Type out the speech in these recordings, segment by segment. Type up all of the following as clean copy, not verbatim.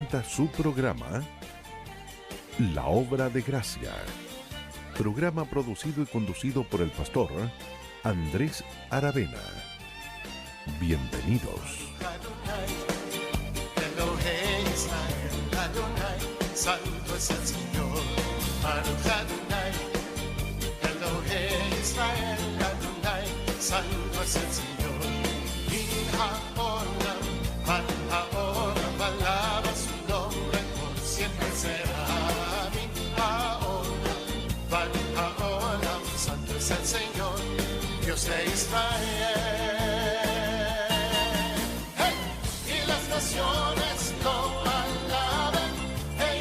Su programa La Obra de Gracia, programa producido y conducido por el pastor Andrés Aravena. Bienvenidos. Santo es el Señor, Adonai, Elohim Israel, Adonai, santo es el Señor. Y ahora, alaba su nombre, por siempre será. Ahora, santo es el Señor, Dios de Israel. ¡Hey! Y las naciones lo alaban.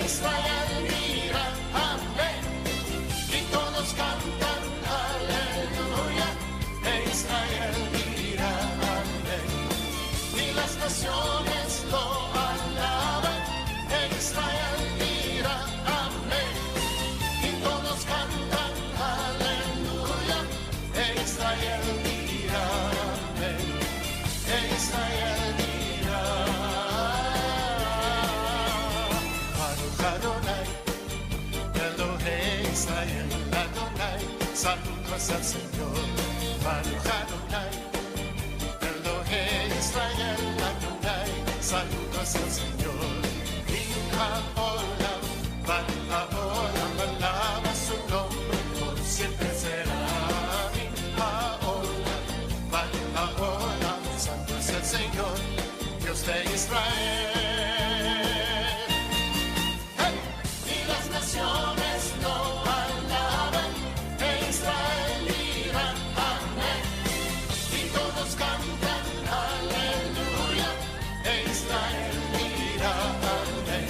Israel mira, amén, y todos cantan aleluya. Israel mira, amén, y las naciones lo alaban. Israel mira, amén, y todos cantan aleluya. Israel mira, amén, Israel mira. Adonai, Elohim Israel, Adonai, santo es el Señor. Adonai, Elohim Israel, Adonai, santo es el Señor. Y ahora, alaba su nombre, por siempre será. Ahora, santo es el Señor, Dios de Israel. Naciones lo alaban, Israel mira, amén, y todos cantan aleluya. Israel mira, amén,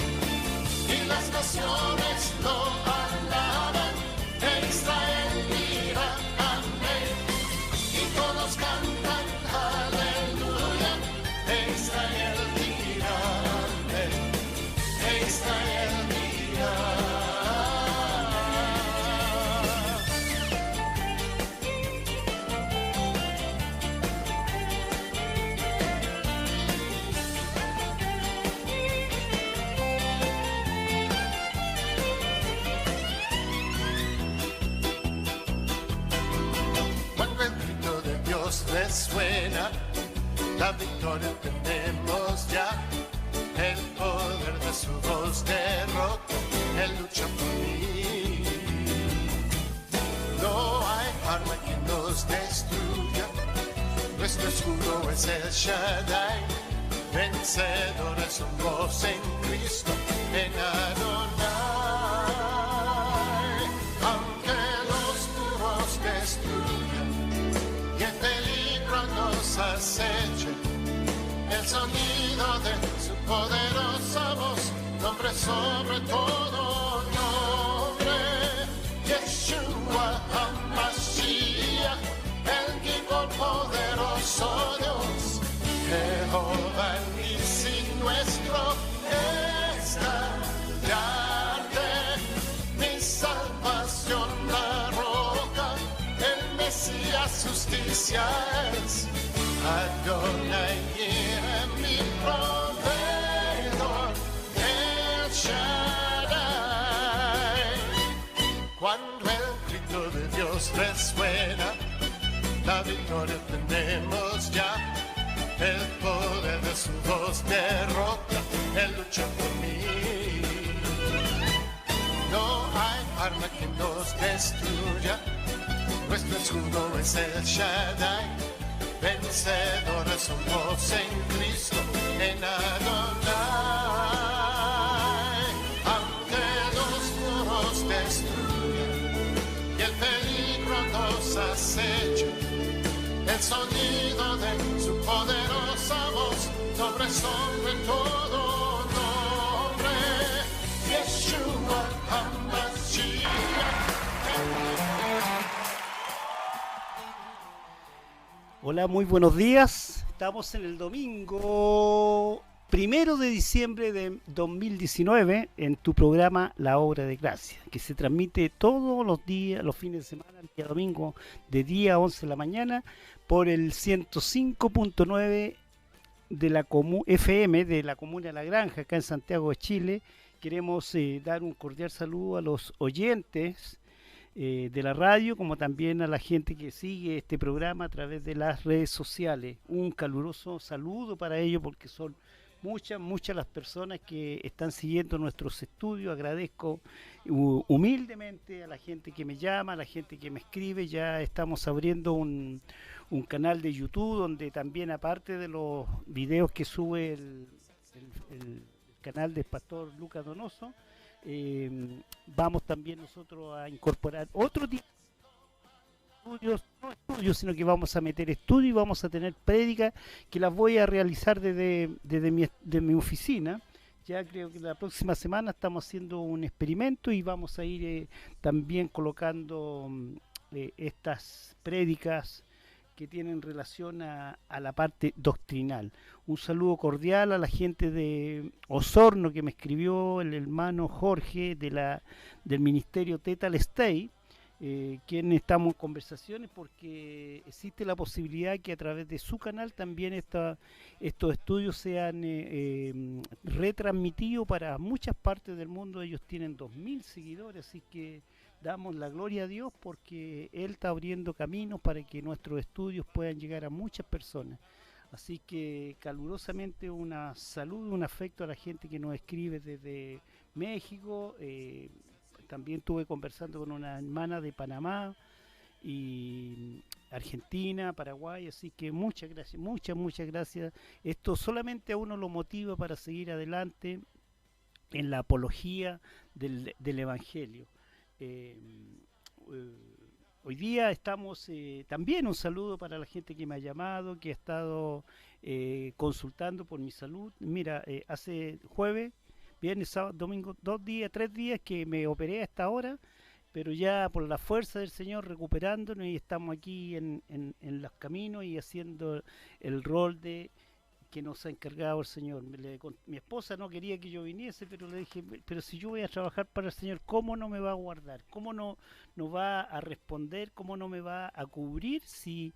y las naciones lo alaban, Israel mira, amén, y todos cantan aleluya. Israel mira, amén, Israel mira. Cuando el grito de Dios resuena, la victoria tenemos ya. El poder de su voz derrota, Él lucha por mí. No hay arma que nos destruya, nuestro escudo es el Shaddai. Vencedores somos en Cristo, en Adonai. Aunque los muros destruyan y el peligro nos aceche, el sonido de su poderosa voz, nombre sobre todo nombre, Yeshua HaMashiach, el equipo poderoso Dios, Jehová Nissi nuestro estandarte, mi salvación la roca, el Mesías justicia es. Adonai mi proveedor, el Shaddai. Cuando el grito de Dios resuena, la victoria tenemos ya. El poder de su voz derrota, Él lucha por mí. No hay arma que nos destruya, nuestro escudo es el Shaddai. Vencedores somos en Cristo, en Adonai. Aunque los muros destruyan y el peligro nos aceche, el sonido de su poderosa voz, sobre todo nombre, Yeshua HaMashiach. Hola, muy buenos días. Estamos en el domingo 1 de diciembre de 2019 en tu programa La Obra de Gracia, que se transmite todos los días, los fines de semana, el día domingo, de día a 11 de la mañana, por el 105.9 de la FM de la Comuna de La Granja, acá en Santiago de Chile. Queremos dar un cordial saludo a los oyentes de la radio, como también a la gente que sigue este programa a través de las redes sociales. Un caluroso saludo para ellos, porque son muchas las personas que están siguiendo nuestros estudios. Agradezco humildemente a la gente que me llama, a la gente que me escribe. Ya estamos abriendo un canal de YouTube donde también, aparte de los videos que sube el canal del pastor Lucas Donoso, vamos también nosotros a incorporar otro tipo de estudios, no estudios, sino que vamos a meter estudios y vamos a tener prédicas que las voy a realizar desde mi oficina. Ya creo que la próxima semana estamos haciendo un experimento y vamos a ir también colocando estas prédicas que tienen relación a la parte doctrinal. Un saludo cordial a la gente de Osorno que me escribió, el hermano Jorge del ministerio Tetal Stay, quien estamos en conversaciones porque existe la posibilidad que a través de su canal también estos estudios sean retransmitidos para muchas partes del mundo. Ellos tienen 2000 seguidores, así que damos la gloria a Dios porque Él está abriendo caminos para que nuestros estudios puedan llegar a muchas personas. Así que calurosamente una salud, un afecto a la gente que nos escribe desde México. También estuve conversando con una hermana de Panamá y Argentina, Paraguay, así que muchas gracias, muchas gracias. Esto solamente a uno lo motiva para seguir adelante en la apología del Evangelio. Hoy día estamos también un saludo para la gente que me ha llamado, que ha estado consultando por mi salud. Mira, hace jueves, viernes, sábado, domingo, 3 días que me operé a esta hora, pero ya por la fuerza del Señor recuperándonos y estamos aquí en los caminos y haciendo el rol que nos ha encargado el Señor. Mi esposa no quería que yo viniese, pero le dije, pero si yo voy a trabajar para el Señor, ¿cómo no me va a guardar? ¿Cómo no va a responder? ¿Cómo no me va a cubrir si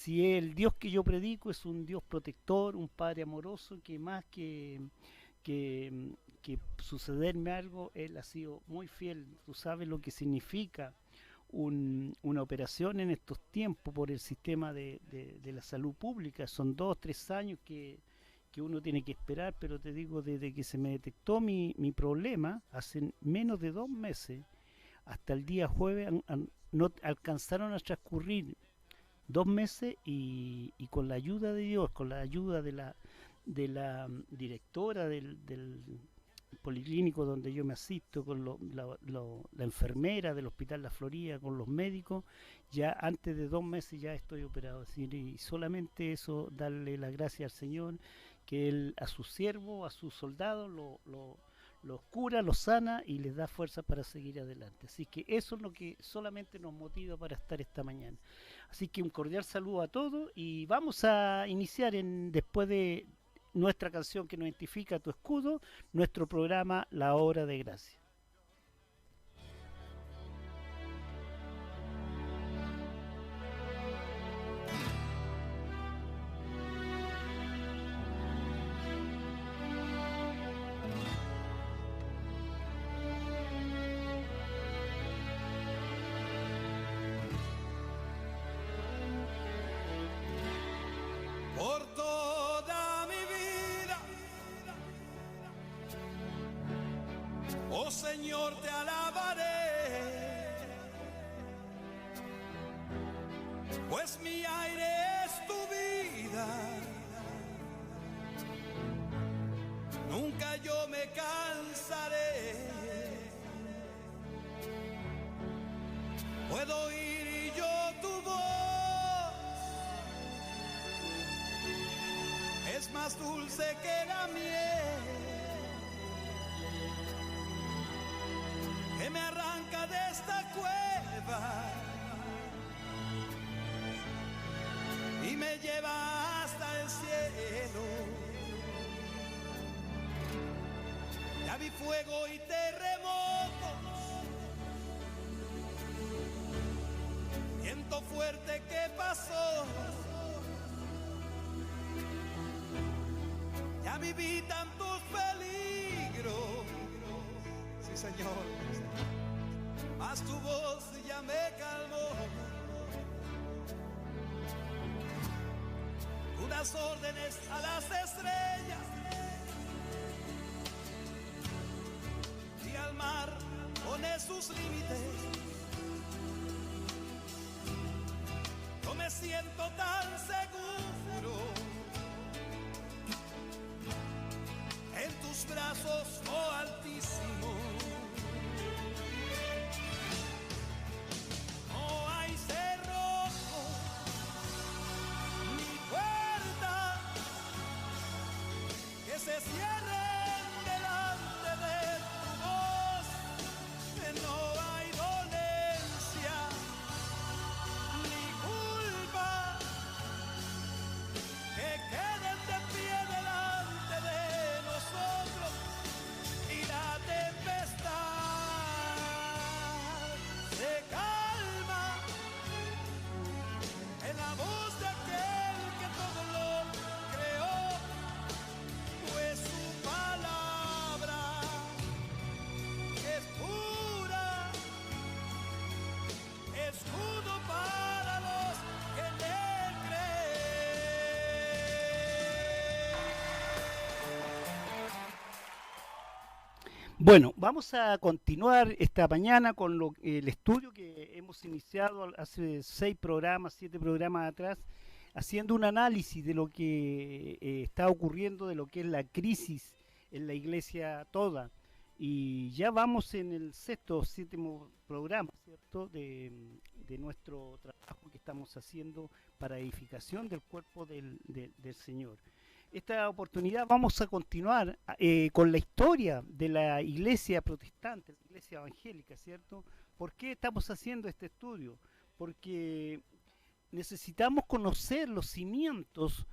el Dios que yo predico es un Dios protector, un Padre amoroso, que más que sucederme algo, Él ha sido muy fiel? Tú sabes lo que significa una operación en estos tiempos por el sistema de la salud pública. Son 2-3 años que uno tiene que esperar, pero te digo, desde que se me detectó mi problema, hace menos de 2 meses, hasta el día jueves, no alcanzaron a transcurrir 2 meses y con la ayuda de Dios, con la ayuda de la directora del policlínico donde yo me asisto, con la enfermera del Hospital La Florida, con los médicos, ya antes de 2 meses ya estoy operado. Es decir, y solamente eso, darle las gracias al Señor, que Él a sus siervos, a sus soldados, los cura, los sana y les da fuerza para seguir adelante. Así que eso es lo que solamente nos motiva para estar esta mañana. Así que un cordial saludo a todos y vamos a iniciar después de nuestra canción que nos identifica, Tu Escudo, nuestro programa La Hora de Gracia. Por toda mi vida, oh Señor, te alabaré, pues mi aire es tu vida. Nunca yo me cansaré, puedo oír y yo tu voz es más dulce que la miel, que me arranca de esta cueva y me lleva hasta el cielo. Ya vi fuego y terremotos, viento fuerte que pasó, Ya viví tantos peligros, sí Señor, mas tu voz ya me calmó. Tú das órdenes a las estrellas y al mar pone sus límites. Yo me siento tan seguro en tus brazos, oh Altísimo. No hay cerrojo ni puerta que se cierren delante de tu voz. No hay dolencia ni culpa que queden de pie delante de nosotros, y la tempestad se calma en la voz de aquel que todo lo creó, pues su palabra es pura, escudo para los que en él creen. Bueno, vamos a continuar esta mañana con el estudio que hemos iniciado hace 7 programas atrás, haciendo un análisis de lo que está ocurriendo, de lo que es la crisis en la iglesia toda. Y ya vamos en el 7º programa, ¿cierto?, de nuestro trabajo que estamos haciendo para edificación del cuerpo del Señor. Esta oportunidad vamos a continuar con la historia de la iglesia protestante, la iglesia evangélica, ¿cierto? ¿Por qué estamos haciendo este estudio? Porque necesitamos conocer los cimientos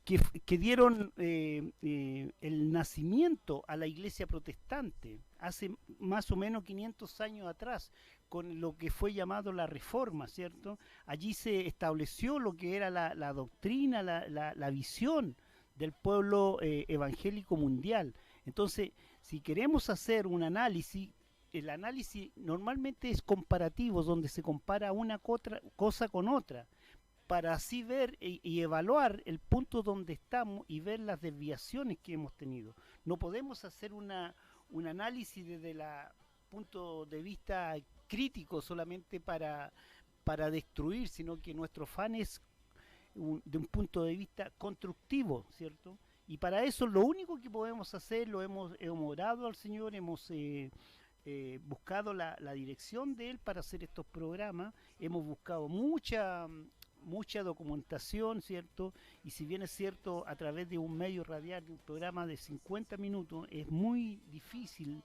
que dieron el nacimiento a la iglesia protestante hace más o menos 500 años atrás, con lo que fue llamado la Reforma, ¿cierto? Allí se estableció lo que era la doctrina, la visión del pueblo evangélico mundial. Entonces, si queremos hacer un análisis, el análisis normalmente es comparativo, donde se compara una cosa con otra, para así ver y evaluar el punto donde estamos y ver las desviaciones que hemos tenido. No podemos hacer un análisis desde el punto de vista crítico solamente para destruir, sino que nuestro afán es de un punto de vista constructivo, ¿cierto? Y para eso lo único que podemos hacer, hemos orado al Señor, hemos buscado la dirección de Él para hacer estos programas, hemos buscado mucha documentación, ¿cierto? Y si bien es cierto, a través de un medio radial, de un programa de 50 minutos, es muy difícil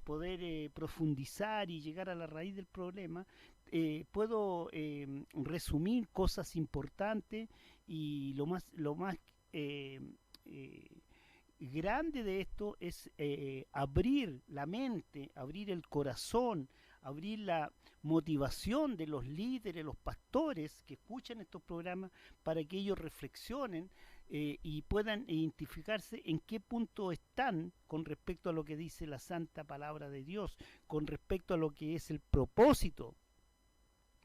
poder profundizar y llegar a la raíz del problema. Puedo resumir cosas importantes, y lo más grande de esto es abrir la mente, abrir el corazón, abrir la motivación de los líderes, los pastores que escuchan estos programas, para que ellos reflexionen y puedan identificarse en qué punto están con respecto a lo que dice la santa palabra de Dios, con respecto a lo que es el propósito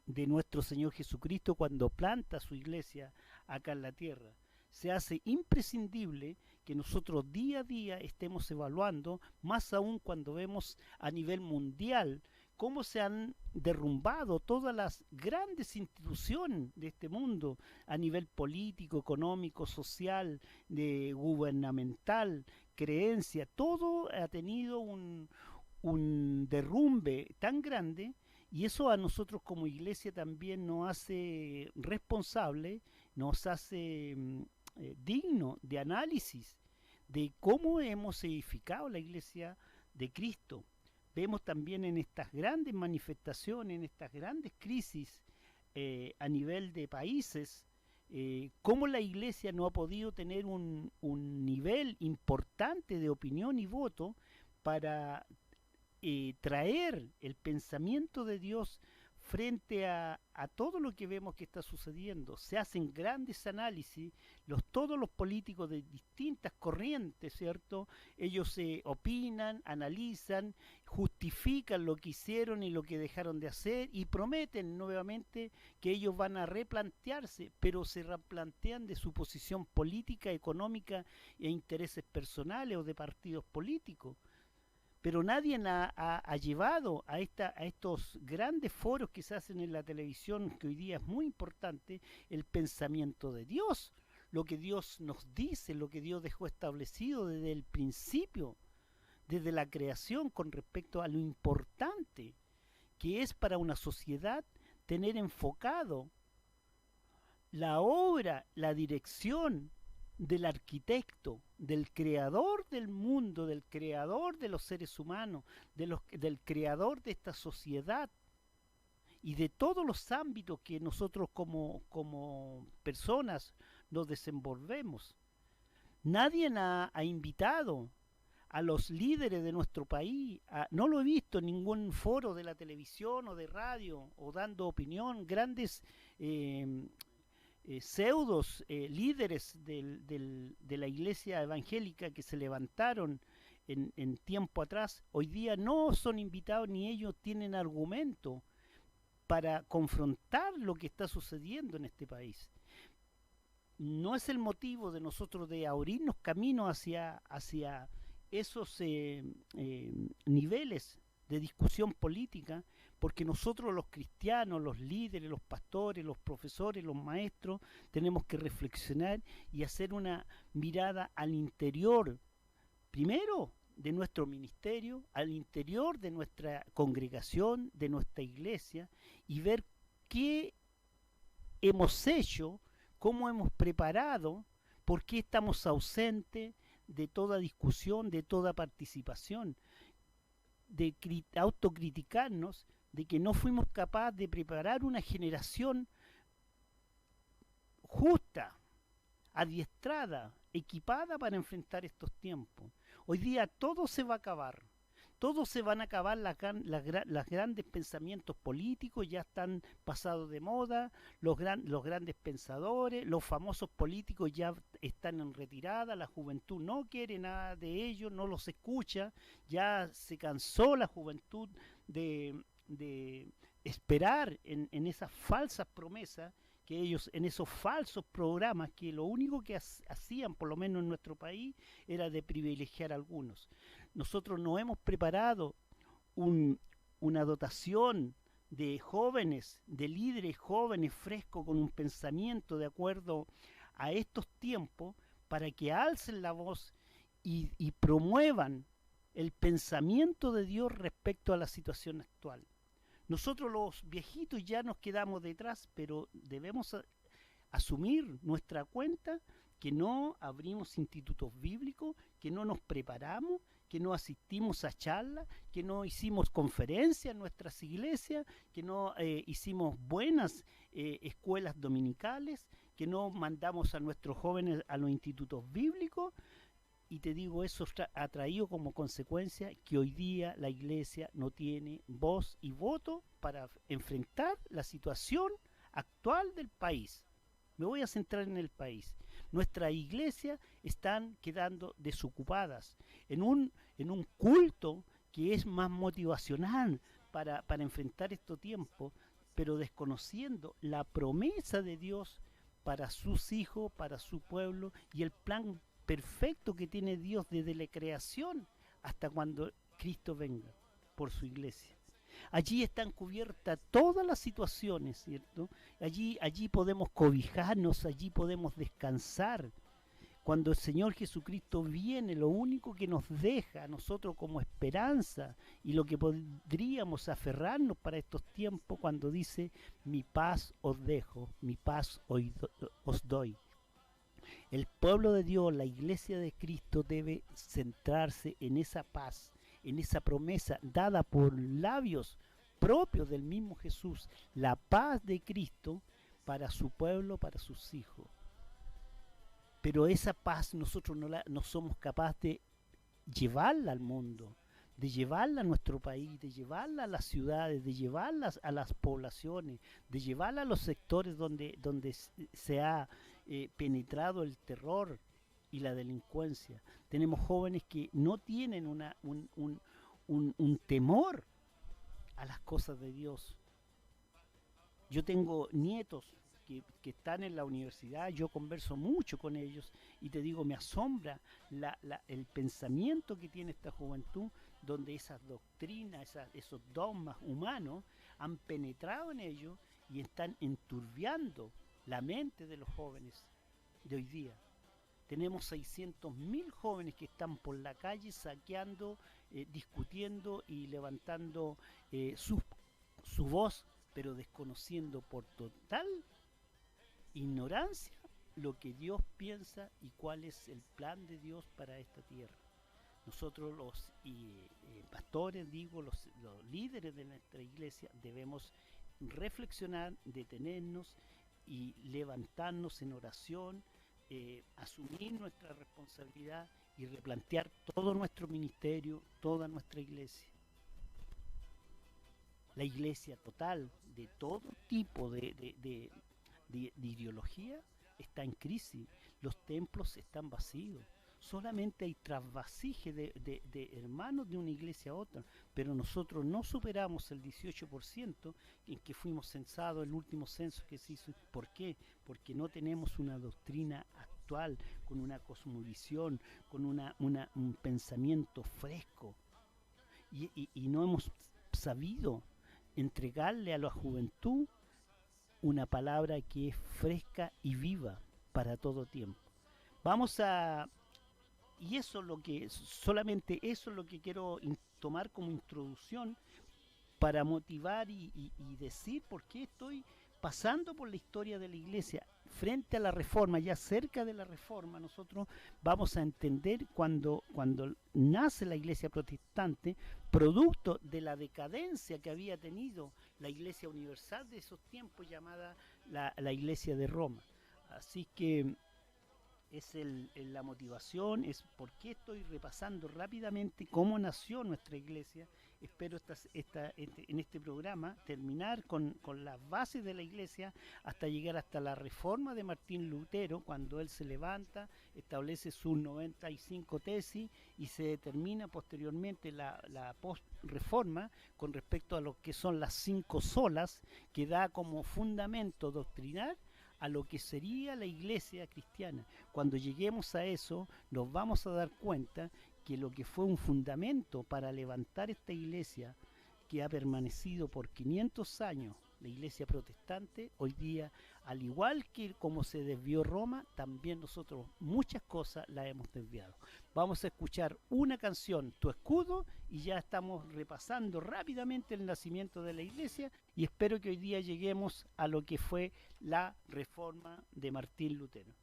de nuestro Señor Jesucristo cuando planta su iglesia acá en la tierra. Se hace imprescindible que nosotros día a día estemos evaluando, más aún cuando vemos a nivel mundial cómo se han derrumbado todas las grandes instituciones de este mundo a nivel político, económico, social, gubernamental, creencia. Todo ha tenido un derrumbe tan grande, y eso a nosotros como iglesia también nos hace responsable, nos hace digno de análisis de cómo hemos edificado la iglesia de Cristo. Vemos también en estas grandes manifestaciones, en estas grandes crisis a nivel de países, cómo la iglesia no ha podido tener un nivel importante de opinión y voto para traer el pensamiento de Dios frente a todo lo que vemos que está sucediendo. Se hacen grandes análisis, todos los políticos de distintas corrientes, ¿cierto? Ellos opinan, analizan, justifican lo que hicieron y lo que dejaron de hacer y prometen nuevamente que ellos van a replantearse, pero se replantean de su posición política, económica e intereses personales o de partidos políticos. Pero nadie ha llevado a estos grandes foros que se hacen en la televisión, que hoy día es muy importante, el pensamiento de Dios, lo que Dios nos dice, lo que Dios dejó establecido desde el principio, desde la creación, con respecto a lo importante que es para una sociedad tener enfocado la obra, la dirección del arquitecto, del creador del mundo, del creador de los seres humanos, del creador de esta sociedad y de todos los ámbitos que nosotros como personas nos desenvolvemos. Nadie ha invitado a los líderes de nuestro país, no lo he visto en ningún foro de la televisión o de radio o dando opinión, grandes pseudos líderes de la iglesia evangélica que se levantaron en tiempo atrás, hoy día no son invitados ni ellos tienen argumento para confrontar lo que está sucediendo en este país. No es el motivo de nosotros de abrirnos camino hacia esos niveles de discusión política, porque nosotros los cristianos, los líderes, los pastores, los profesores, los maestros, tenemos que reflexionar y hacer una mirada al interior, primero de nuestro ministerio, al interior de nuestra congregación, de nuestra iglesia, y ver qué hemos hecho, cómo hemos preparado, por qué estamos ausentes de toda discusión, de toda participación, de autocriticarnos de que no fuimos capaces de preparar una generación justa, adiestrada, equipada para enfrentar estos tiempos. Hoy día todo se va a acabar, todos se van a acabar las grandes pensamientos políticos, ya están pasados de moda, los grandes pensadores, los famosos políticos ya están en retirada, la juventud no quiere nada de ellos, no los escucha, ya se cansó la juventud de esperar en esas falsas promesas que ellos, en esos falsos programas que lo único que hacían, por lo menos en nuestro país, era de privilegiar a algunos. Nosotros no hemos preparado una dotación de jóvenes, de líderes jóvenes frescos con un pensamiento de acuerdo a estos tiempos para que alcen la voz y promuevan el pensamiento de Dios respecto a la situación actual. Nosotros los viejitos ya nos quedamos detrás, pero debemos asumir nuestra cuenta que no abrimos institutos bíblicos, que no nos preparamos, que no asistimos a charlas, que no hicimos conferencias en nuestras iglesias, que no hicimos buenas escuelas dominicales, que no mandamos a nuestros jóvenes a los institutos bíblicos. Y te digo, eso ha traído como consecuencia que hoy día la iglesia no tiene voz y voto para enfrentar la situación actual del país. Me voy a centrar en el país. Nuestras iglesias están quedando desocupadas en un culto que es más motivacional para enfrentar estos tiempos, pero desconociendo la promesa de Dios para sus hijos, para su pueblo y el plan perfecto que tiene Dios desde la creación hasta cuando Cristo venga por su iglesia. Allí están cubiertas todas las situaciones, ¿cierto? Allí podemos cobijarnos, allí podemos descansar. Cuando el Señor Jesucristo viene, lo único que nos deja a nosotros como esperanza y lo que podríamos aferrarnos para estos tiempos, cuando dice: mi paz os dejo, mi paz os doy. El pueblo de Dios, la iglesia de Cristo, debe centrarse en esa paz, en esa promesa dada por labios propios del mismo Jesús, la paz de Cristo para su pueblo, para sus hijos. Pero esa paz nosotros no somos capaces de llevarla al mundo, de llevarla a nuestro país, de llevarla a las ciudades, de llevarlas a las poblaciones, de llevarla a los sectores donde se ha penetrado el terror y la delincuencia. Tenemos jóvenes que no tienen un temor a las cosas de Dios. Yo tengo nietos que están en la universidad, yo converso mucho con ellos y te digo, me asombra el pensamiento que tiene esta juventud, donde esas doctrinas, esos dogmas humanos han penetrado en ellos y están enturbiando la mente de los jóvenes de hoy día. Tenemos 600.000 jóvenes que están por la calle saqueando, discutiendo y levantando su voz, pero desconociendo por total ignorancia lo que Dios piensa y cuál es el plan de Dios para esta tierra. Nosotros los pastores, los líderes de nuestra iglesia, debemos reflexionar, detenernos y levantarnos en oración, asumir nuestra responsabilidad y replantear todo nuestro ministerio, toda nuestra iglesia. La iglesia total, de todo tipo de ideología, está en crisis. Los templos están vacíos. Solamente hay trasvasije de hermanos de una iglesia a otra, pero nosotros no superamos el 18% en que fuimos censados, el último censo que se hizo. ¿Por qué? Porque no tenemos una doctrina actual, con una cosmovisión, con un pensamiento fresco, y no hemos sabido entregarle a la juventud una palabra que es fresca y viva para todo tiempo. Y eso es lo que, solamente eso es lo que quiero tomar como introducción para motivar y decir por qué estoy pasando por la historia de la iglesia frente a la reforma. Ya cerca de la reforma nosotros vamos a entender cuando nace la iglesia protestante, producto de la decadencia que había tenido la iglesia universal de esos tiempos, llamada la iglesia de Roma. Así que es la motivación, es por qué estoy repasando rápidamente cómo nació nuestra iglesia. Espero en este programa terminar con las bases de la iglesia hasta llegar hasta la reforma de Martín Lutero, cuando él se levanta, establece sus 95 tesis y se determina posteriormente la post-reforma con respecto a lo que son las 5 solas, que da como fundamento doctrinal a lo que sería la iglesia cristiana. Cuando lleguemos a eso, nos vamos a dar cuenta que lo que fue un fundamento para levantar esta iglesia, que ha permanecido por 500 años, la iglesia protestante, hoy día, al igual que como se desvió Roma, también nosotros muchas cosas las hemos desviado. Vamos a escuchar una canción, Tu Escudo, y ya estamos repasando rápidamente el nacimiento de la iglesia, y espero que hoy día lleguemos a lo que fue la reforma de Martín Lutero.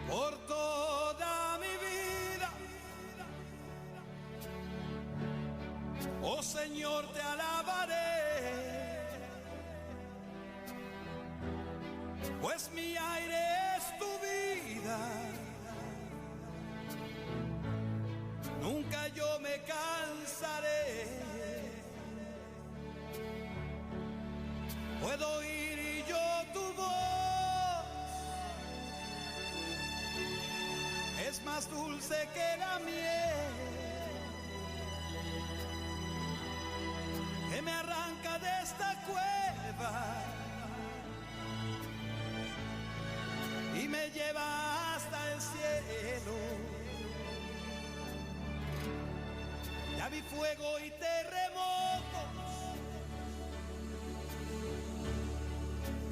Por toda mi vida, oh Señor, te alabaré, pues mi aire es tu vida. Nunca yo me cansaré. Puedo oír yo tu voz, es más dulce que la miel, que me arranca de esta cueva y me lleva hasta el cielo. Ya vi fuego y terremotos,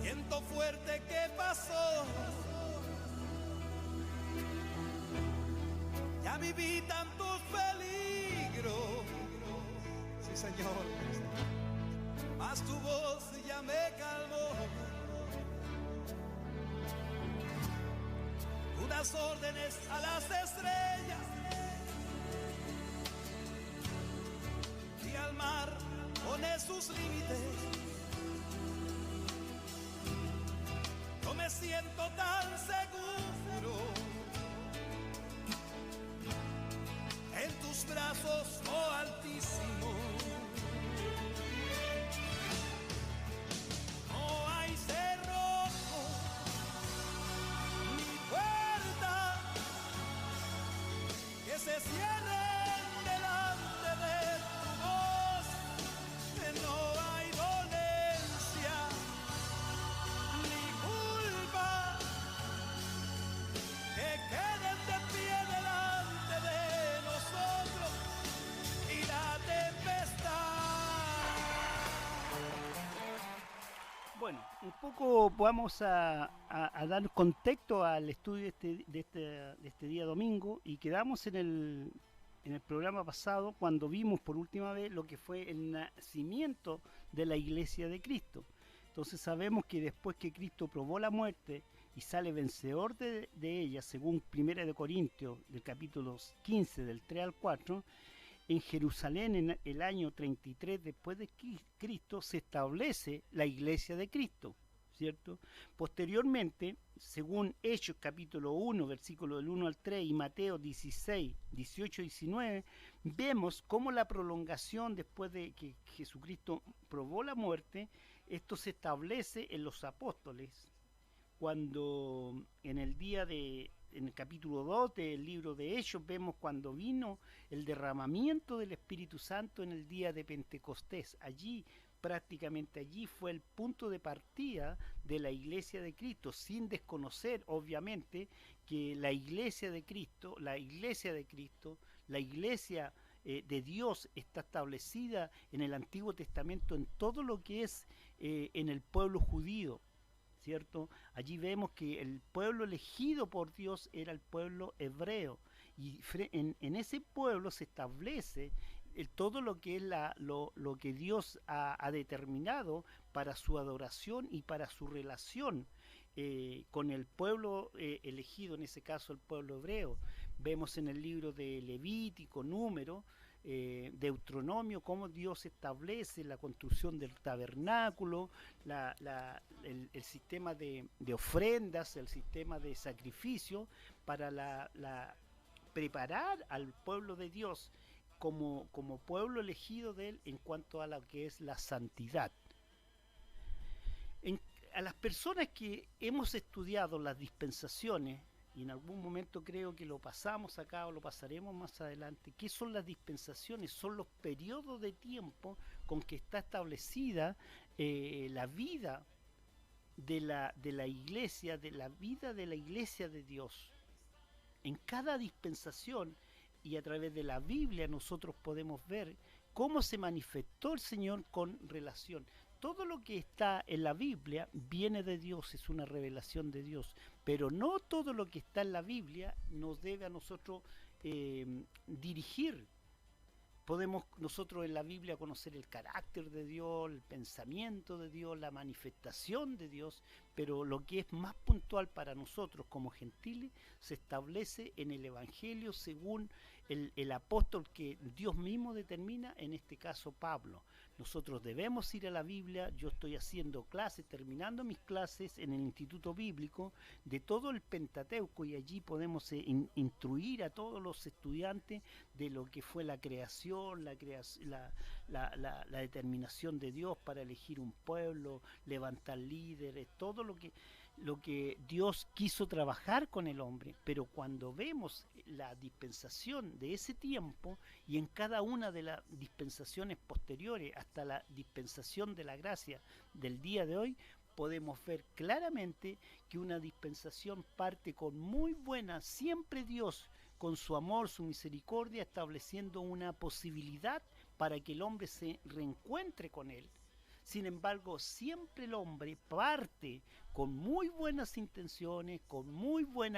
viento fuerte que pasó. Ya viví tantos peligros, sí Señor, mas tu voz ya me calmó. das órdenes a las estrellas y al mar pones sus límites. Yo me siento tan seguro en tus brazos, oh Altísimo. No hay cerrojo ni puerta que se cierren delante de tu voz. No hay dolencia ni culpa que queden de pie delante de nosotros y la tempestad. Bueno, un poco vamos a dar contexto al estudio de este día domingo, y quedamos en el programa pasado cuando vimos por última vez lo que fue el nacimiento de la Iglesia de Cristo. Entonces sabemos que después que Cristo probó la muerte y sale vencedor de ella, según 1 de Corintios del capítulo 15 del 3 al 4, en Jerusalén en el año 33 después de Cristo se establece la Iglesia de Cristo, ¿cierto? Posteriormente, según Hechos capítulo 1, versículo del 1 al 3 y Mateo 16, 18 y 19, vemos cómo la prolongación después de que Jesucristo probó la muerte, esto se establece en los apóstoles, cuando en el capítulo 2 del libro de Hechos vemos cuando vino el derramamiento del Espíritu Santo en el día de Pentecostés. Prácticamente allí fue el punto de partida de la Iglesia de Cristo, sin desconocer obviamente que la Iglesia de Cristo, la Iglesia de Dios está establecida en el Antiguo Testamento en todo lo que es en el pueblo judío, ¿cierto? Allí vemos que el pueblo elegido por Dios era el pueblo hebreo, y en ese pueblo se establece todo lo que es lo que Dios ha determinado para su adoración y para su relación con el pueblo elegido, en ese caso el pueblo hebreo. Vemos en el libro de Levítico, Número, Deuteronomio, cómo Dios establece la construcción del tabernáculo, el sistema de ofrendas, el sistema de sacrificio para preparar al pueblo de Dios como pueblo elegido de Él en cuanto a lo que es la santidad. A las personas que hemos estudiado las dispensaciones, y en algún momento creo que lo pasamos acá o lo pasaremos más adelante, ¿qué son las dispensaciones? Son los periodos de tiempo con que está establecida la vida de la iglesia, de la vida de la iglesia de Dios. En cada dispensación y a través de la Biblia nosotros podemos ver cómo se manifestó el Señor con relación. Todo lo que está en la Biblia viene de Dios, es una revelación de Dios, pero no todo lo que está en la Biblia nos debe a nosotros dirigir. Podemos nosotros en la Biblia conocer el carácter de Dios, el pensamiento de Dios, la manifestación de Dios, pero lo que es más puntual para nosotros como gentiles se establece en el Evangelio según el apóstol que Dios mismo determina, en este caso Pablo. Nosotros debemos ir a la Biblia. Yo estoy haciendo clases, terminando mis clases en el Instituto Bíblico de todo el Pentateuco, y allí podemos instruir a todos los estudiantes de lo que fue la creación, la determinación de Dios para elegir un pueblo, levantar líderes, todo lo que Dios quiso trabajar con el hombre. Pero cuando vemos la dispensación de ese tiempo, y en cada una de las dispensaciones posteriores hasta la dispensación de la gracia del día de hoy, podemos ver claramente que una dispensación parte con muy buena, siempre Dios con su amor, su misericordia, estableciendo una posibilidad para que el hombre se reencuentre con Él. Sin embargo, siempre el hombre parte con muy buenas intenciones, con muy buen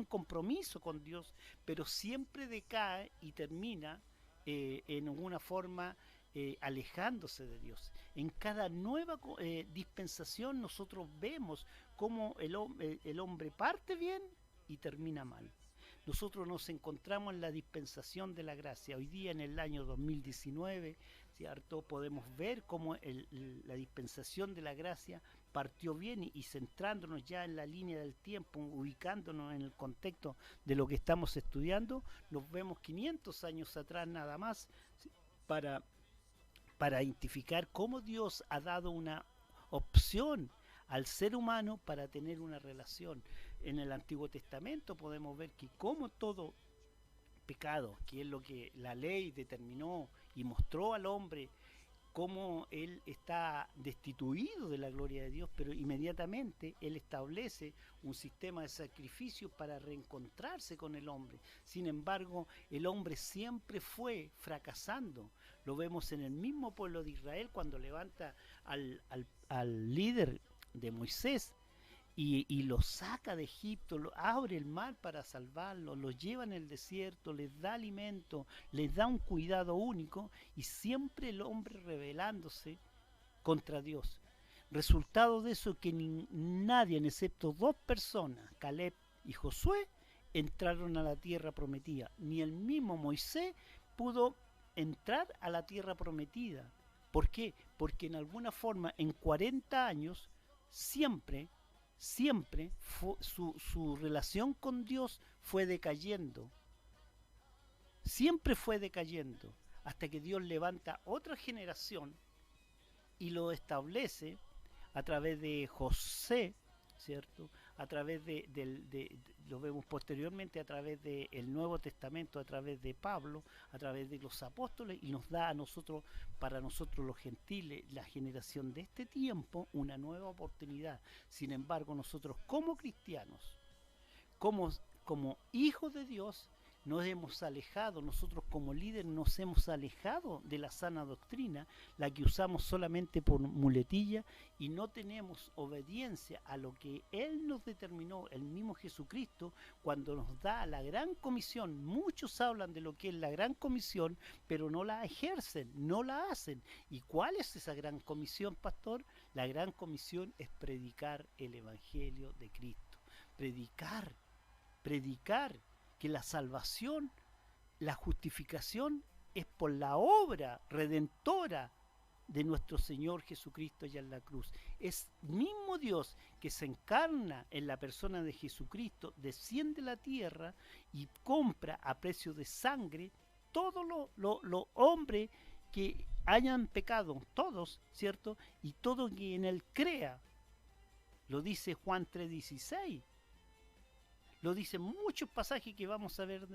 compromiso con Dios, pero siempre decae y termina en una forma alejándose de Dios. En cada nueva dispensación nosotros vemos cómo el hombre parte bien y termina mal. Nosotros nos encontramos en la dispensación de la gracia. Hoy día, en el año 2019, ¿cierto?, podemos ver cómo la dispensación de la gracia partió bien y centrándonos ya en la línea del tiempo, ubicándonos en el contexto de lo que estamos estudiando, nos vemos 500 años atrás nada más para identificar cómo Dios ha dado una opción al ser humano para tener una relación. En el Antiguo Testamento podemos ver que como todo pecado, que es lo que la ley determinó y mostró al hombre, cómo él está destituido de la gloria de Dios, pero inmediatamente él establece un sistema de sacrificio para reencontrarse con el hombre. Sin embargo, el hombre siempre fue fracasando. Lo vemos en el mismo pueblo de Israel cuando levanta al líder de Moisés y lo saca de Egipto, abre el mar para salvarlo, lo lleva en el desierto, les da alimento, les da un cuidado único, y siempre el hombre rebelándose contra Dios. Resultado de eso, que nadie, excepto 2 personas, Caleb y Josué, entraron a la tierra prometida. Ni el mismo Moisés pudo entrar a la tierra prometida. ¿Por qué? Porque en alguna forma en 40 años siempre su relación con Dios fue decayendo. Siempre fue decayendo, hasta que Dios levanta otra generación y lo establece a través de José, ¿cierto? A través lo vemos posteriormente a través del Nuevo Testamento, a través de Pablo, a través de los apóstoles, y nos da a nosotros, para nosotros los gentiles, la generación de este tiempo, una nueva oportunidad. Sin embargo, nosotros como cristianos, como hijos de Dios, nos hemos alejado, nosotros como líderes nos hemos alejado de la sana doctrina, la que usamos solamente por muletilla, y no tenemos obediencia a lo que Él nos determinó, el mismo Jesucristo, cuando nos da la gran comisión. Muchos hablan de lo que es la gran comisión, pero no la ejercen, no la hacen. ¿Y cuál es esa gran comisión, pastor? La gran comisión es predicar el Evangelio de Cristo, predicar que la salvación, la justificación es por la obra redentora de nuestro Señor Jesucristo allá en la cruz. Es mismo Dios que se encarna en la persona de Jesucristo, desciende a la tierra y compra a precio de sangre todos los hombres que hayan pecado, todos, ¿cierto? Y todo que en Él crea. Lo dice Juan 3:16. Lo dicen muchos pasajes que vamos a ver,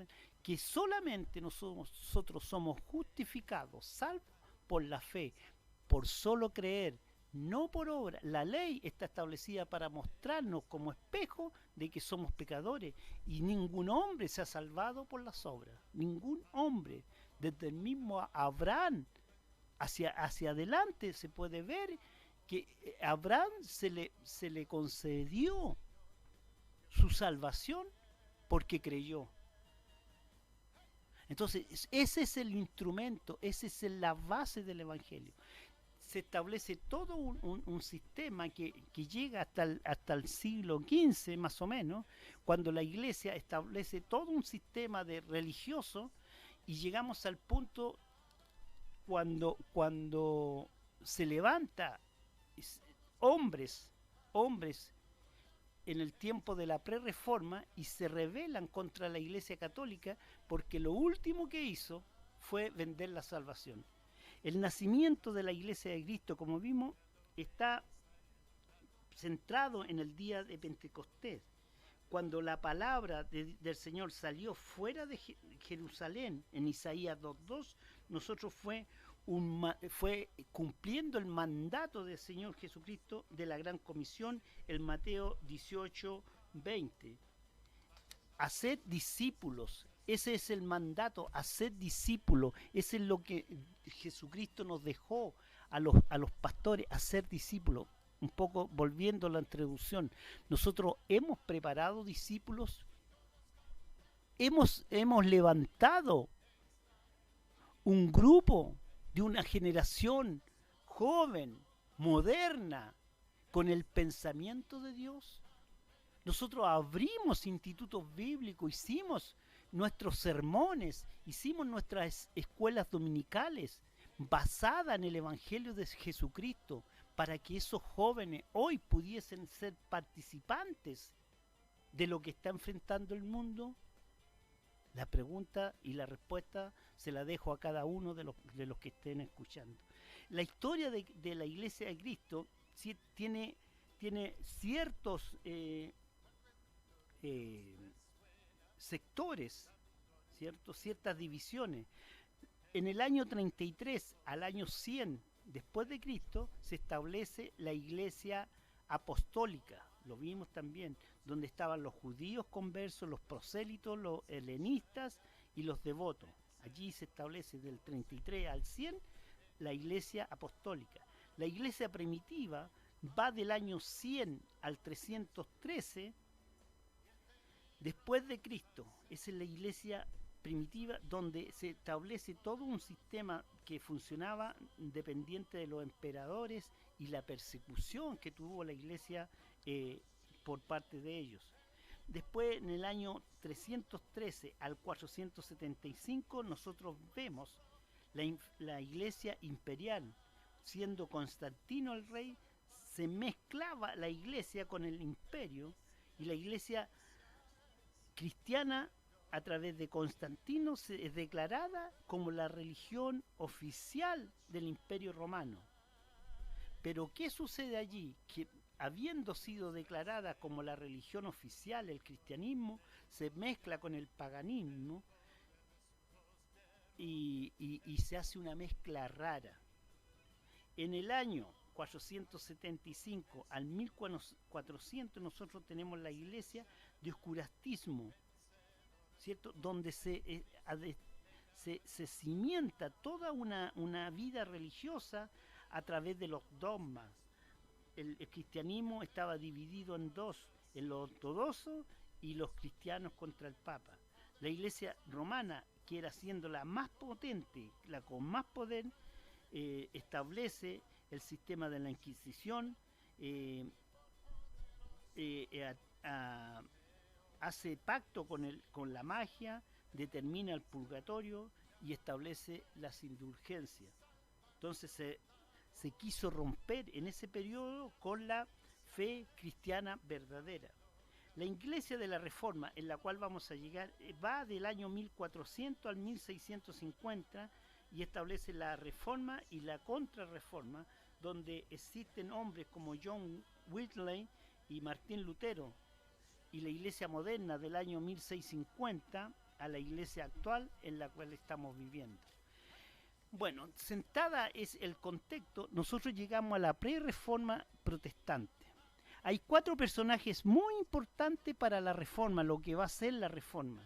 que solamente nosotros somos justificados, salvos por la fe, por solo creer, no por obra. La ley está establecida para mostrarnos como espejo de que somos pecadores, y ningún hombre se ha salvado por las obras. Ningún hombre, desde el mismo Abraham hacia adelante, se puede ver que a Abraham se le concedió su salvación porque creyó. Entonces, ese es el instrumento, esa es la base del Evangelio. Se establece todo un sistema que llega hasta el siglo XV, más o menos, cuando la Iglesia establece todo un sistema de religioso, y llegamos al punto cuando se levanta hombres en el tiempo de la prerreforma y se rebelan contra la Iglesia Católica, porque lo último que hizo fue vender la salvación. El nacimiento de la Iglesia de Cristo, como vimos, está centrado en el día de Pentecostés, cuando la palabra del Señor salió fuera de Jerusalén. En Isaías 2:2, nosotros fue cumpliendo el mandato del Señor Jesucristo de la Gran Comisión, el Mateo 18:20. Haced discípulos, ese es el mandato, haced discípulos, ese es lo que Jesucristo nos dejó a los pastores, hacer discípulos. Un poco volviendo a la introducción, nosotros hemos preparado discípulos, hemos levantado un grupo de una generación joven, moderna, con el pensamiento de Dios. Nosotros abrimos institutos bíblicos, hicimos nuestros sermones, hicimos nuestras escuelas dominicales basadas en el Evangelio de Jesucristo, para que esos jóvenes hoy pudiesen ser participantes de lo que está enfrentando el mundo. La pregunta y la respuesta se la dejo a cada uno de los que estén escuchando. La historia de la Iglesia de Cristo tiene ciertos sectores, ciertas divisiones. En el año 33 al año 100 después de Cristo se establece la Iglesia apostólica, lo vimos también, donde estaban los judíos conversos, los prosélitos, los helenistas y los devotos. Allí se establece del 33 al 100 la Iglesia apostólica. La Iglesia primitiva va del año 100 al 313 después de Cristo. Esa es la Iglesia primitiva, donde se establece todo un sistema que funcionaba dependiente de los emperadores y la persecución que tuvo la Iglesia por parte de ellos. Después, en el año 313 al 475, nosotros vemos la Iglesia imperial, siendo Constantino el rey, se mezclaba la Iglesia con el imperio, y la Iglesia cristiana a través de Constantino es declarada como la religión oficial del Imperio Romano. Pero ¿qué sucede allí? Que habiendo sido declarada como la religión oficial, el cristianismo se mezcla con el paganismo y se hace una mezcla rara. En el año 475 al 1400 nosotros tenemos la Iglesia de oscurantismo, ¿cierto? Donde se cimienta toda una vida religiosa a través de los dogmas. El cristianismo estaba dividido en dos, en los ortodoxos y los cristianos contra el Papa. La Iglesia romana, que era siendo la más potente, la con más poder, establece el sistema de la Inquisición, hace pacto con la magia, determina el purgatorio y establece las indulgencias. Entonces se quiso romper en ese periodo con la fe cristiana verdadera. La Iglesia de la Reforma, en la cual vamos a llegar, va del año 1400 al 1650 y establece la Reforma y la Contrarreforma, donde existen hombres como John Wycliffe y Martín Lutero, y la Iglesia moderna del año 1650 a la Iglesia actual en la cual estamos viviendo. Bueno, sentada es el contexto, nosotros llegamos a la pre-reforma protestante. Hay 4 personajes muy importantes para la reforma, lo que va a ser la reforma.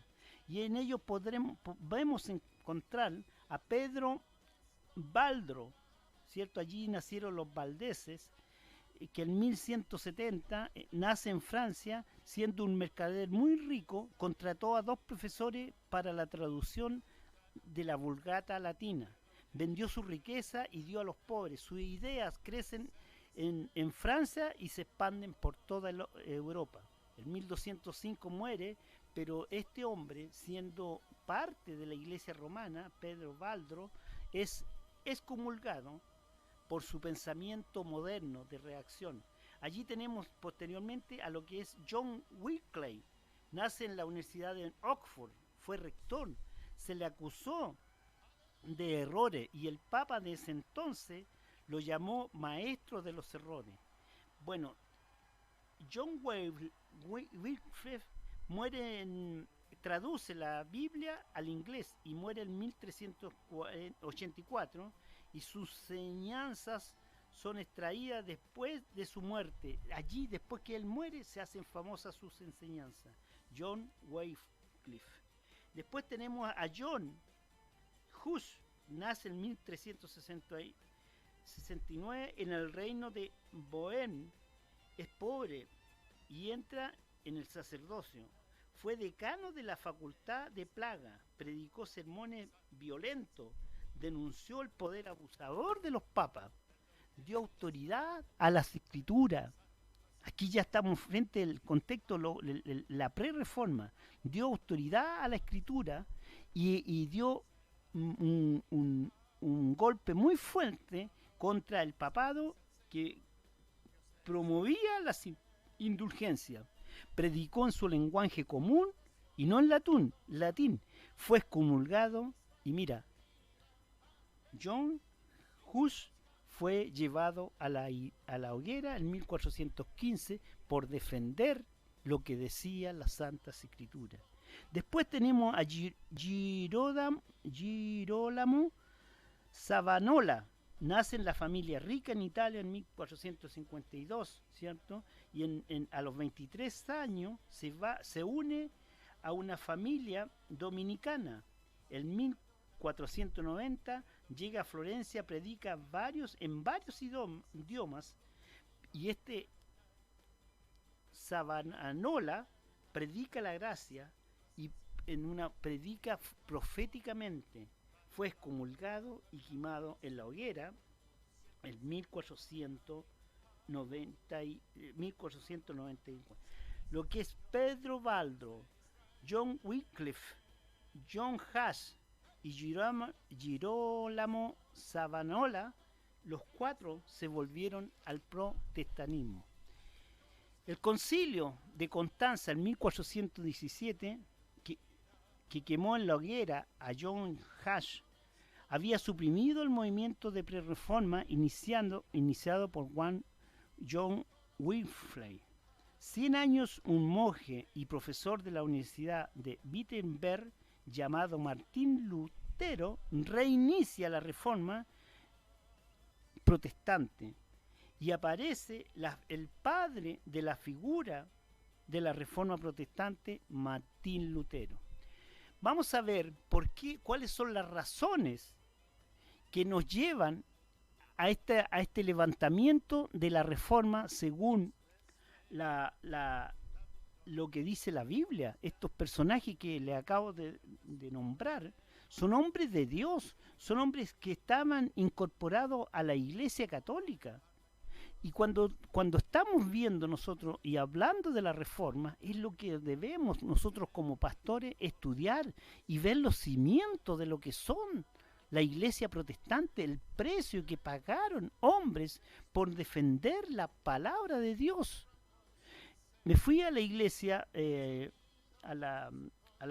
Y en ellos podemos encontrar a Pedro Valdro, ¿cierto? Allí nacieron los valdeses, que en 1170 nace en Francia, siendo un mercader muy rico, contrató a 2 profesores para la traducción de la Vulgata latina. Vendió su riqueza y dio a los pobres. Sus ideas crecen en Francia y se expanden por toda Europa. En 1205 muere, pero este hombre, siendo parte de la Iglesia romana, Pedro Valdro, es excomulgado por su pensamiento moderno de reacción. Allí tenemos posteriormente a lo que es John Wycliffe. Nace en la Universidad de Oxford, fue rector, se le acusó de errores y el Papa de ese entonces lo llamó maestro de los errores. Bueno, John Wycliffe traduce la Biblia al inglés y muere en 1384 y sus enseñanzas son extraídas después de su muerte. Allí, después que él muere, se hacen famosas sus enseñanzas. John Wycliffe. Después tenemos a John Hus, nace en 1369 en el reino de Bohemia, es pobre y entra en el sacerdocio. Fue decano de la facultad de Praga, predicó sermones violentos, denunció el poder abusador de los papas, dio autoridad a las escrituras. Aquí ya estamos frente al contexto, la pre-reforma, dio autoridad a la escritura y dio un golpe muy fuerte contra el papado que promovía las indulgencias. Predicó en su lenguaje común y no en latín. Fue excomulgado y mira, John Hus fue llevado a la hoguera en 1415 por defender lo que decía las Santas Escrituras. Después tenemos a Girolamo Savonarola. Nace en la familia rica en Italia en 1452, ¿cierto? Y a los 23 años se une a una familia dominicana. En 1490 llega a Florencia, predica en varios idiomas, y Savonarola predica la gracia y predica proféticamente. Fue excomulgado y quemado en la hoguera en 1494. Lo que es Pedro Baldro, John Wycliffe, John Huss y Girolamo Savonarola, los cuatro se volvieron al protestantismo. El concilio de Constanza en 1417, que quemó en la hoguera a John Huss, había suprimido el movimiento de prerreforma iniciado por John Wycliffe. 100 años un monje y profesor de la Universidad de Wittenberg llamado Martín Lutero reinicia la reforma protestante y aparece el padre de la figura de la reforma protestante, Martín Lutero. Vamos a ver cuáles son las razones que nos llevan a este levantamiento de la reforma según lo que dice la Biblia. Estos personajes que le acabo de nombrar son hombres de Dios, son hombres que estaban incorporados a la Iglesia Católica. Y cuando estamos viendo nosotros y hablando de la reforma, es lo que debemos nosotros como pastores estudiar y ver los cimientos de lo que son la Iglesia protestante, el precio que pagaron hombres por defender la palabra de Dios. Me fui a la iglesia, a la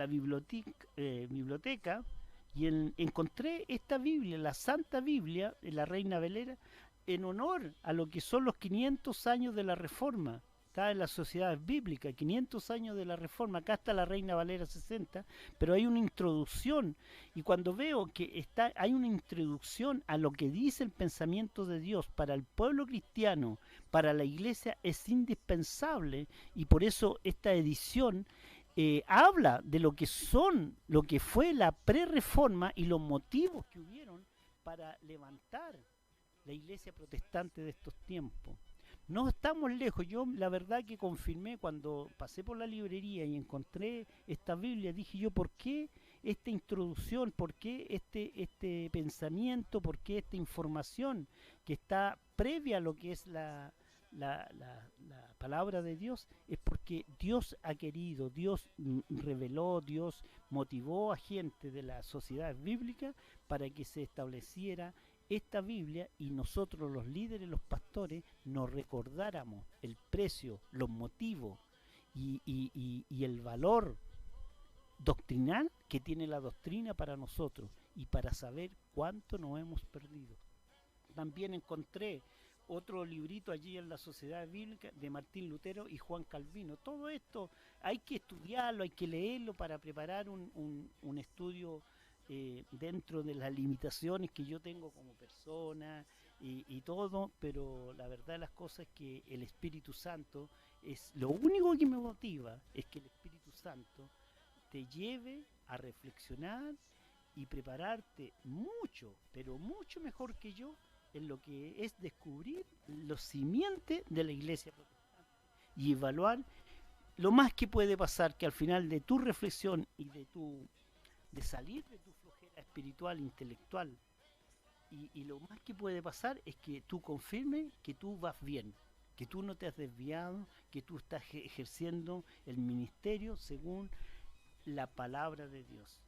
biblioteca, y encontré esta Biblia, la Santa Biblia, la Reina Valera, en honor a lo que son los 500 años de la Reforma. Está en la Sociedad Bíblica, 500 años de la Reforma. Acá está la Reina Valera 60, pero hay una introducción. Y cuando veo que hay una introducción a lo que dice el pensamiento de Dios para el pueblo cristiano, para la iglesia, es indispensable. Y por eso esta edición habla de lo que fue la pre-reforma y los motivos que hubieron para levantar la iglesia protestante de estos tiempos. No estamos lejos. Yo la verdad que confirmé cuando pasé por la librería y encontré esta Biblia, dije yo, ¿por qué esta introducción? ¿Por qué este pensamiento? ¿Por qué esta información que está previa a lo que es la palabra de Dios? Es porque Dios ha querido, Dios reveló, Dios motivó a gente de la sociedad bíblica para que se estableciera esta Biblia y nosotros los líderes, los pastores, nos recordáramos el precio, los motivos y el valor doctrinal que tiene la doctrina para nosotros y para saber cuánto nos hemos perdido. También encontré otro librito allí en la Sociedad Bíblica de Martín Lutero y Juan Calvino. Todo esto hay que estudiarlo, hay que leerlo para preparar un estudio dentro de las limitaciones que yo tengo como persona y todo, pero la verdad de las cosas es que el Espíritu Santo es lo único que me motiva, es que el Espíritu Santo te lleve a reflexionar y prepararte mucho, pero mucho mejor que yo en lo que es descubrir los simientes de la iglesia protestante y evaluar lo más que puede pasar, que al final de tu reflexión y de salir de tu flojera espiritual, intelectual y lo más que puede pasar es que tú confirmes que tú vas bien, que tú no te has desviado, que tú estás ejerciendo el ministerio según la palabra de Dios.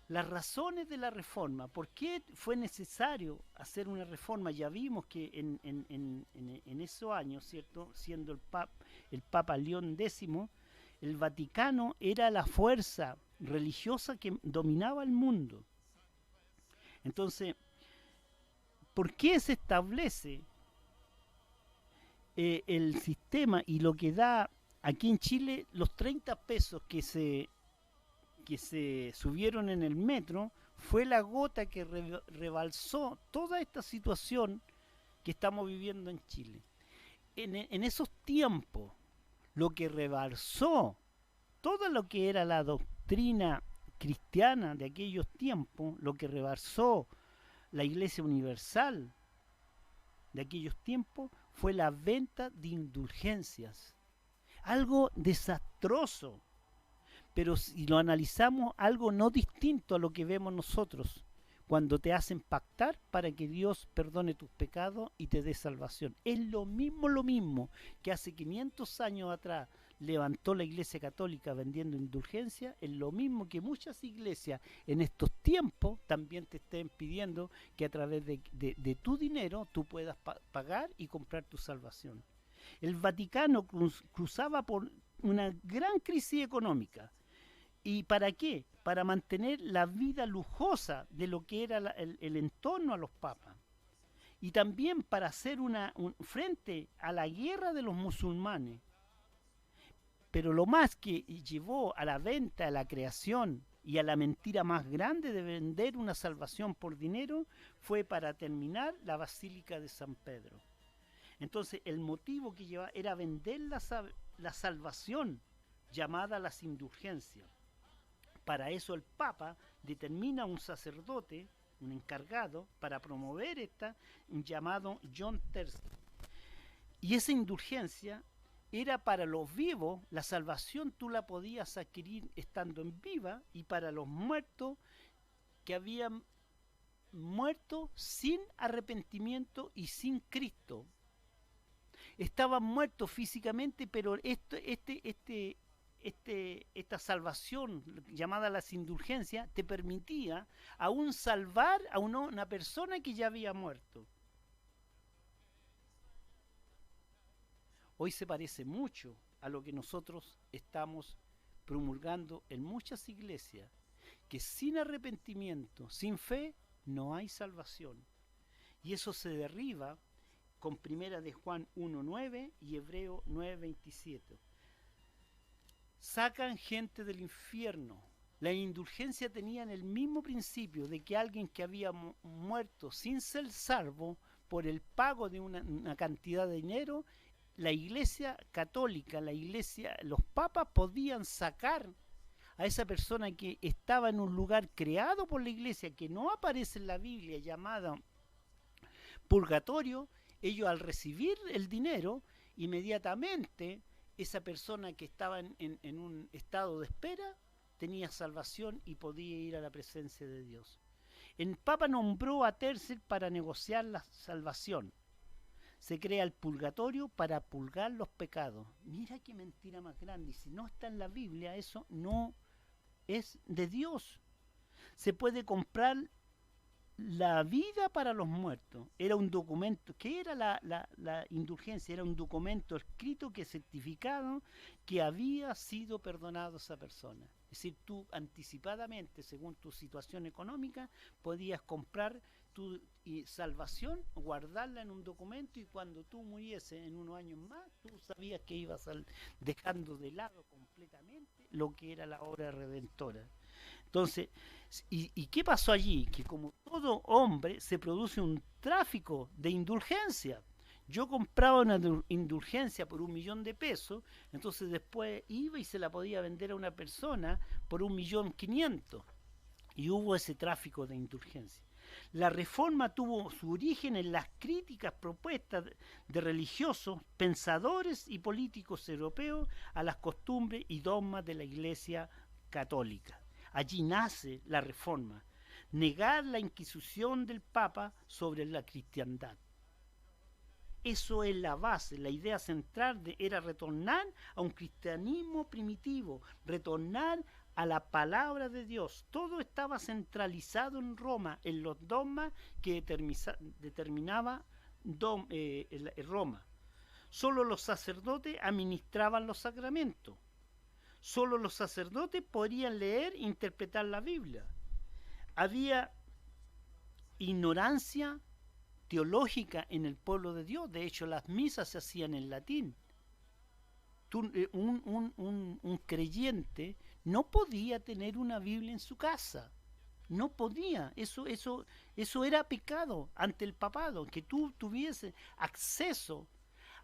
Las razones de la reforma, ¿por qué fue necesario hacer una reforma? Ya vimos que en esos años, ¿cierto? Siendo el Papa León X, el Vaticano era la fuerza religiosa que dominaba el mundo. Entonces, ¿por qué se establece el sistema y lo que da aquí en Chile los 30 pesos que se subieron en el metro? Fue la gota que rebalsó toda esta situación que estamos viviendo en Chile. En esos tiempos, lo que rebalsó todo lo que era la doctrina cristiana de aquellos tiempos, lo que rebalsó la Iglesia Universal de aquellos tiempos, fue la venta de indulgencias. Algo desastroso. Pero si lo analizamos, algo no distinto a lo que vemos nosotros, cuando te hacen pactar para que Dios perdone tus pecados y te dé salvación. Es lo mismo que hace 500 años atrás levantó la Iglesia Católica vendiendo indulgencia, es lo mismo que muchas iglesias en estos tiempos también te estén pidiendo que a través de tu dinero tú puedas pagar y comprar tu salvación. El Vaticano cruzaba por una gran crisis económica. ¿Y para qué? Para mantener la vida lujosa de lo que era el entorno a los papas. Y también para hacer frente a la guerra de los musulmanes. Pero lo más que llevó a la venta, a la creación y a la mentira más grande de vender una salvación por dinero fue para terminar la Basílica de San Pedro. Entonces el motivo que llevaba era vender la salvación llamada las indulgencias. Para eso el Papa determina un sacerdote, un encargado, para promover esta, llamado John III. Y esa indulgencia era para los vivos, la salvación tú la podías adquirir estando en vida, y para los muertos que habían muerto sin arrepentimiento y sin Cristo. Estaban muertos físicamente, pero esta salvación llamada las indulgencias te permitía aún salvar a una persona que ya había muerto. Hoy se parece mucho a lo que nosotros estamos promulgando en muchas iglesias, que sin arrepentimiento, sin fe, no hay salvación. Y eso se derriba con Primera de Juan 1:9 y Hebreo 9:27. Sacan gente del infierno. La indulgencia tenía el mismo principio de que alguien que había muerto sin ser salvo por el pago de una cantidad de dinero, la Iglesia Católica, los papas podían sacar a esa persona que estaba en un lugar creado por la Iglesia, que no aparece en la Biblia, llamada purgatorio. Ellos, al recibir el dinero, inmediatamente esa persona que estaba en un estado de espera tenía salvación y podía ir a la presencia de Dios. El Papa nombró a Tercer para negociar la salvación. Se crea el purgatorio para purgar los pecados. Mira qué mentira más grande. Y si no está en la Biblia, eso no es de Dios. Se puede comprar la vida para los muertos. Era un documento. ¿Qué era la indulgencia? Era un documento escrito que certificaba que había sido perdonado esa persona. Es decir, tú anticipadamente, según tu situación económica, podías comprar tu salvación, guardarla en un documento, y cuando tú murieses en unos años más, tú sabías que ibas dejando de lado completamente lo que era la obra redentora. Entonces, ¿y qué pasó allí? Que como todo hombre se produce un tráfico de indulgencia. Yo compraba una indulgencia por 1.000.000 de pesos, entonces después iba y se la podía vender a una persona por 1.500.000. Y hubo ese tráfico de indulgencia. La reforma tuvo su origen en las críticas propuestas de religiosos, pensadores y políticos europeos a las costumbres y dogmas de la Iglesia Católica. Allí nace la reforma. negar la inquisición del Papa sobre la cristiandad. Eso es la base, la idea central era retornar a un cristianismo primitivo, retornar a la palabra de Dios. Todo estaba centralizado en Roma, en los dogmas que determinaba Roma. Solo los sacerdotes administraban los sacramentos. Solo los sacerdotes podían leer e interpretar la Biblia. Había ignorancia teológica en el pueblo de Dios. De hecho, las misas se hacían en latín. Un creyente no podía tener una Biblia en su casa. No podía. Eso era pecado ante el papado, que tú tuviese acceso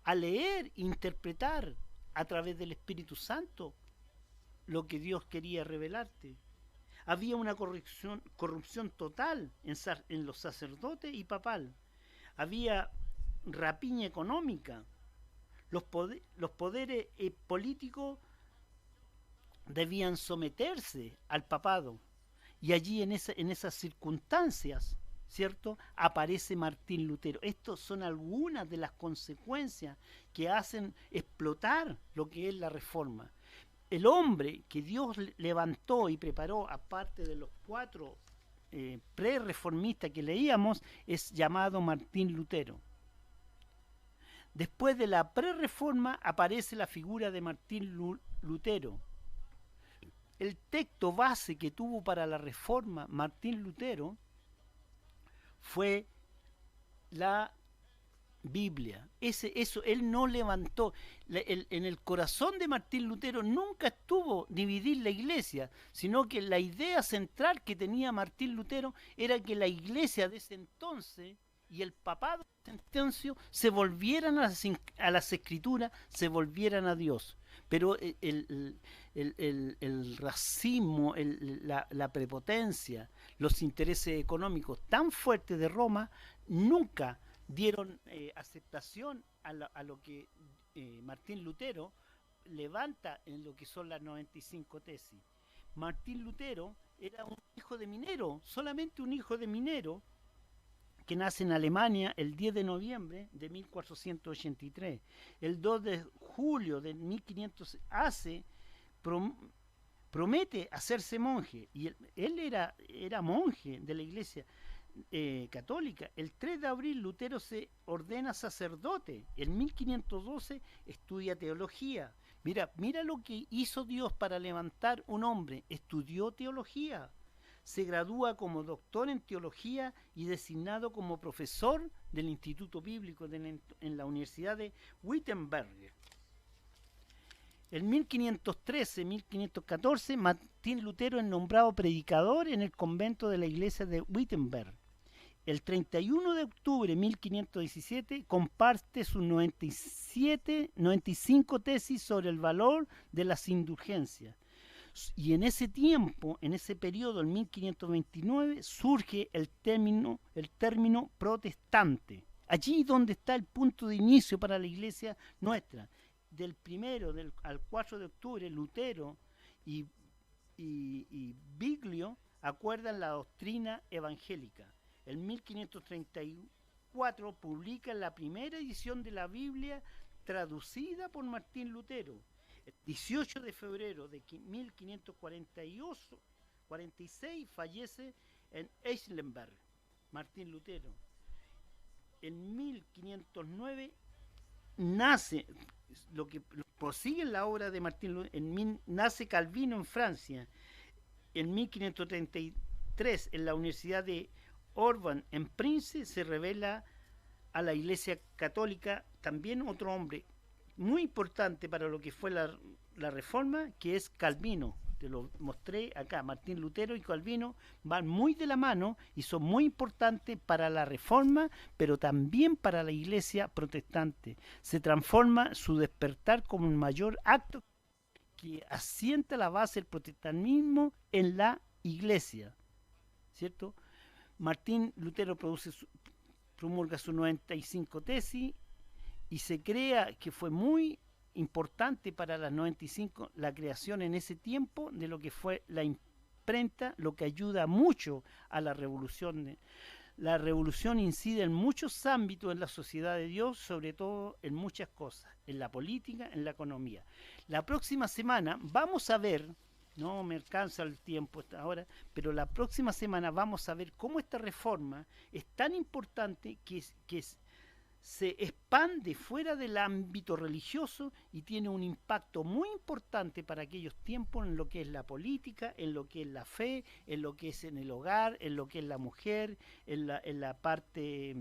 a leer e interpretar a través del Espíritu Santo lo que Dios quería revelarte. Había una corrupción total en los sacerdotes y papal. Había rapiña económica. Los poderes políticos debían someterse al papado. Y allí en esas circunstancias, ¿cierto?, aparece Martín Lutero. Estas son algunas de las consecuencias que hacen explotar lo que es la Reforma. El hombre que Dios levantó y preparó, aparte de los 4 pre-reformistas que leíamos, es llamado Martín Lutero. Después de la pre-reforma aparece la figura de Martín Lutero. El texto base que tuvo para la Reforma Martín Lutero fue la Biblia. Eso él no levantó. En el corazón de Martín Lutero nunca estuvo dividir la iglesia, sino que la idea central que tenía Martín Lutero era que la iglesia de ese entonces y el papado de ese entonces se volvieran a las escrituras, se volvieran a Dios. Pero el racismo, la prepotencia, los intereses económicos tan fuertes de Roma nunca dieron aceptación a lo que Martín Lutero levanta en lo que son las 95 tesis. Martín Lutero era un hijo de minero, solamente un hijo de minero, que nace en Alemania el 10 de noviembre de 1483. El 2 de julio de 1500 promete hacerse monje, y él era monje de la iglesia católica. El 3 de abril Lutero se ordena sacerdote. En 1512 estudia teología. Mira lo que hizo Dios para levantar un hombre. Estudió teología. Se gradúa como doctor en teología y designado como profesor del Instituto Bíblico en la Universidad de Wittenberg. En 1513-1514, Martín Lutero es nombrado predicador en el convento de la iglesia de Wittenberg. El 31 de octubre de 1517 comparte sus 95 tesis sobre el valor de las indulgencias. Y en ese tiempo, en ese periodo, en 1529, surge el término protestante. Allí donde está el punto de inicio para la iglesia nuestra. Del 1 al 4 de octubre, Lutero y Viglio acuerdan la doctrina evangélica. En 1534 publican la primera edición de la Biblia traducida por Martín Lutero. El 18 de febrero de 1546 fallece en Eichlenberg Martín Lutero. En 1509 nace lo que prosigue la obra de Martín Lutero. Nace Calvino en Francia. En 1533 en la Universidad de Orban en Prince se revela a la Iglesia Católica también otro hombre muy importante para lo que fue la Reforma, que es Calvino. Te lo mostré acá. Martín Lutero y Calvino van muy de la mano y son muy importantes para la Reforma, pero también para la Iglesia protestante. Se transforma su despertar como un mayor acto que asienta la base del protestantismo en la Iglesia, ¿cierto? Martín Lutero promulga sus 95 tesis y se crea que fue muy importante para las 95 la creación en ese tiempo de lo que fue la imprenta, lo que ayuda mucho a la revolución. La revolución incide en muchos ámbitos en la sociedad de Dios, sobre todo en muchas cosas, en la política, en la economía. La próxima semana vamos a ver, no me alcanza el tiempo hasta ahora, pero la próxima semana vamos a ver cómo esta reforma es tan importante que se expande fuera del ámbito religioso y tiene un impacto muy importante para aquellos tiempos en lo que es la política, en lo que es la fe, en lo que es en el hogar, en lo que es la mujer, en la parte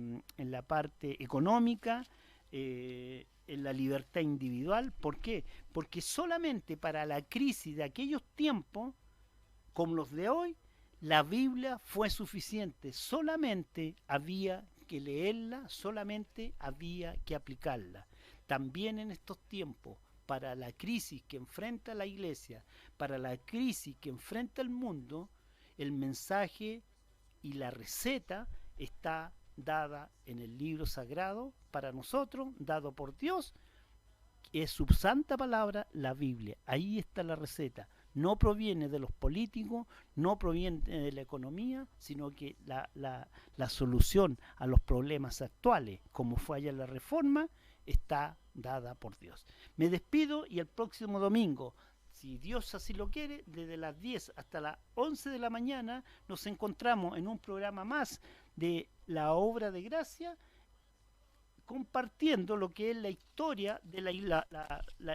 económica, en la libertad individual. ¿Por qué? Porque solamente para la crisis de aquellos tiempos, como los de hoy, la Biblia fue suficiente. Solamente había que leerla, solamente había que aplicarla. También en estos tiempos, para la crisis que enfrenta la iglesia, para la crisis que enfrenta el mundo, el mensaje y la receta está dada en el libro sagrado para nosotros, dado por Dios, es su santa palabra, la Biblia. Ahí está la receta. No proviene de los políticos, no proviene de la economía, sino que la solución a los problemas actuales, como fue allá la reforma, está dada por Dios. Me despido y el próximo domingo, si Dios así lo quiere, desde las 10 hasta las 11 de la mañana, nos encontramos en un programa más de la obra de gracia, compartiendo lo que es la historia de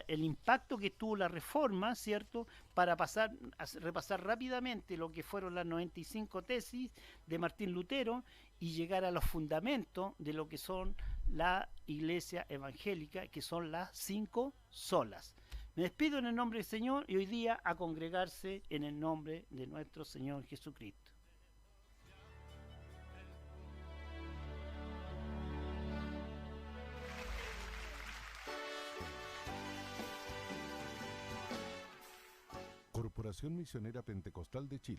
el impacto que tuvo la reforma, ¿cierto? Para repasar rápidamente lo que fueron las 95 tesis de Martín Lutero y llegar a los fundamentos de lo que son la iglesia evangélica, que son las 5 solas. Me despido en el nombre del Señor y hoy día a congregarse en el nombre de nuestro Señor Jesucristo. Corporación Misionera Pentecostal de Chile